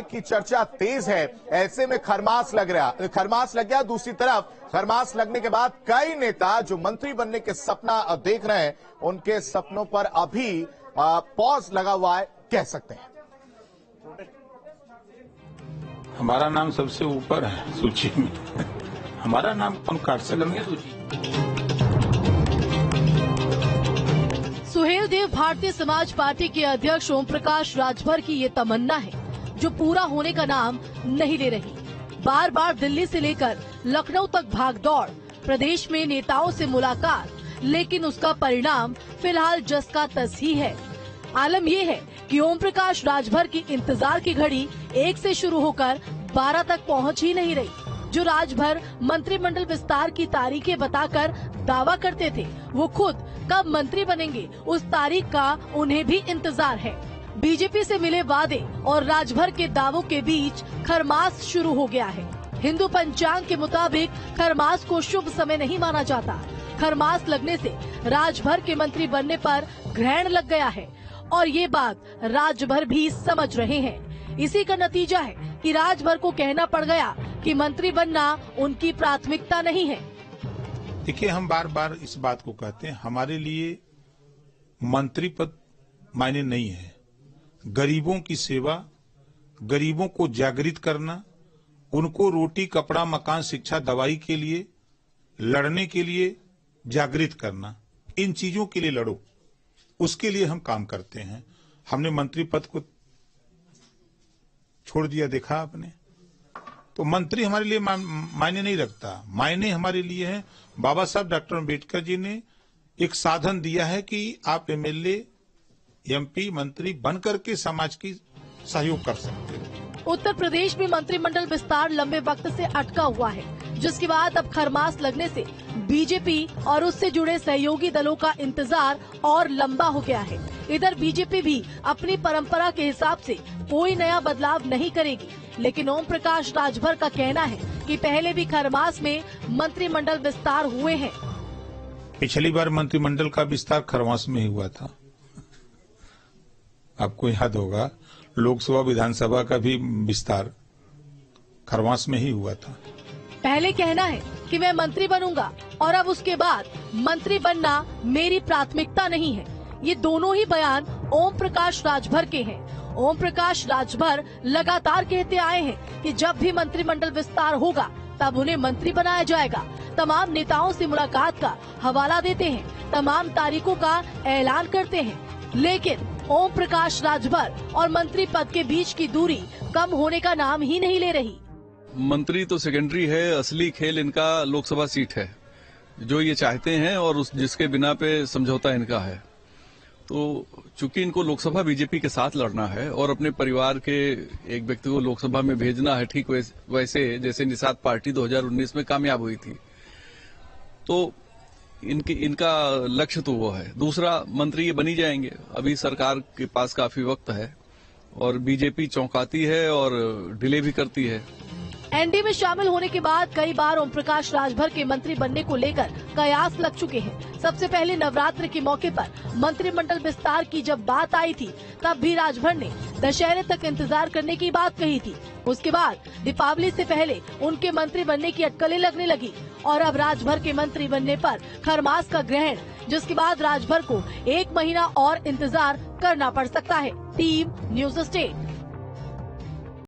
की चर्चा तेज है। ऐसे में खरमास लग गया। दूसरी तरफ खरमास लगने के बाद कई नेता जो मंत्री बनने के सपना देख रहे हैं, उनके सपनों पर अभी पॉज लगा हुआ है, कह सकते हैं। हमारा नाम सबसे ऊपर है सूची में। हमारा नाम कौन काट सकता है? सुहेल देव भारतीय समाज पार्टी के अध्यक्ष ओम प्रकाश राजभर की ये तमन्ना है जो पूरा होने का नाम नहीं ले रही। बार बार दिल्ली से लेकर लखनऊ तक भागदौड़, प्रदेश में नेताओं से मुलाकात, लेकिन उसका परिणाम फिलहाल जस का तस ही है। आलम ये है कि ओम प्रकाश राजभर की इंतजार की घड़ी 1 से शुरू होकर 12 तक पहुंच ही नहीं रही। जो राजभर मंत्रिमंडल विस्तार की तारीखें बताकर दावा करते थे, वो खुद कब मंत्री बनेंगे उस तारीख का उन्हें भी इंतजार है। बीजेपी से मिले वादे और राजभर के दावों के बीच खरमास शुरू हो गया है। हिंदू पंचांग के मुताबिक खरमास को शुभ समय नहीं माना जाता। खरमास लगने से राजभर के मंत्री बनने पर ग्रहण लग गया है और ये बात राजभर भी समझ रहे हैं। इसी का नतीजा है कि राजभर को कहना पड़ गया कि मंत्री बनना उनकी प्राथमिकता नहीं है। देखिए, हम बार बार इस बात को कहते हैं, हमारे लिए मंत्री पद मायने नहीं है। गरीबों की सेवा, गरीबों को जागृत करना, उनको रोटी, कपड़ा, मकान, शिक्षा, दवाई के लिए लड़ने के लिए जागृत करना, इन चीजों के लिए लड़ो, उसके लिए हम काम करते हैं। हमने मंत्री पद को छोड़ दिया, देखा आपने? तो मंत्री हमारे लिए मायने नहीं रखता। मायने हमारे लिए है, बाबा साहब डॉक्टर अम्बेडकर जी ने एक साधन दिया है कि आप एमएलए, एमपी, मंत्री बन करके समाज की सहयोग कर सकते हो। उत्तर प्रदेश में मंत्रिमंडल विस्तार लंबे वक्त से अटका हुआ है, जिसके बाद अब खरमास लगने से बीजेपी और उससे जुड़े सहयोगी दलों का इंतजार और लंबा हो गया है। इधर बीजेपी भी अपनी परंपरा के हिसाब से कोई नया बदलाव नहीं करेगी, लेकिन ओम प्रकाश राजभर का कहना है कि पहले भी खरमास में मंत्रिमंडल विस्तार हुए हैं। पिछली बार मंत्रिमंडल का विस्तार खरमास में ही हुआ था। आपको याद होगा, लोकसभा विधानसभा का भी विस्तार खरमास में ही हुआ था। पहले कहना है कि मैं मंत्री बनूंगा और अब उसके बाद मंत्री बनना मेरी प्राथमिकता नहीं है। ये दोनों ही बयान ओम प्रकाश राजभर के हैं। ओम प्रकाश राजभर लगातार कहते आए हैं कि जब भी मंत्रिमंडल विस्तार होगा तब उन्हें मंत्री बनाया जाएगा। तमाम नेताओं से मुलाकात का हवाला देते हैं, तमाम तारीखों का ऐलान करते हैं, लेकिन ओम प्रकाश राजभर और मंत्री पद के बीच की दूरी कम होने का नाम ही नहीं ले रही। मंत्री तो सेकेंडरी है, असली खेल इनका लोकसभा सीट है, जो ये चाहते हैं और जिसके बिना पे समझौता इनका है। तो चूंकि इनको लोकसभा बीजेपी के साथ लड़ना है और अपने परिवार के एक व्यक्ति को लोकसभा में भेजना है, ठीक वैसे जैसे निषाद पार्टी 2019 में कामयाब हुई थी, तो इनका लक्ष्य तो वो है। दूसरा, मंत्री ये बनी जाएंगे। अभी सरकार के पास काफी वक्त है और बीजेपी चौंकाती है और डिले भी करती है। एनडीए में शामिल होने के बाद कई बार ओम प्रकाश राजभर के मंत्री बनने को लेकर कयास लग चुके हैं। सबसे पहले नवरात्र के मौके पर मंत्रिमंडल विस्तार की जब बात आई थी, तब भी राजभर ने दशहरे तक इंतजार करने की बात कही थी। उसके बाद दीपावली से पहले उनके मंत्री बनने की अटकलें लगने लगी और अब राजभर के मंत्री बनने पर खरमास का ग्रहण, जिसके बाद राजभर को 1 महीना और इंतजार करना पड़ सकता है। Team news state.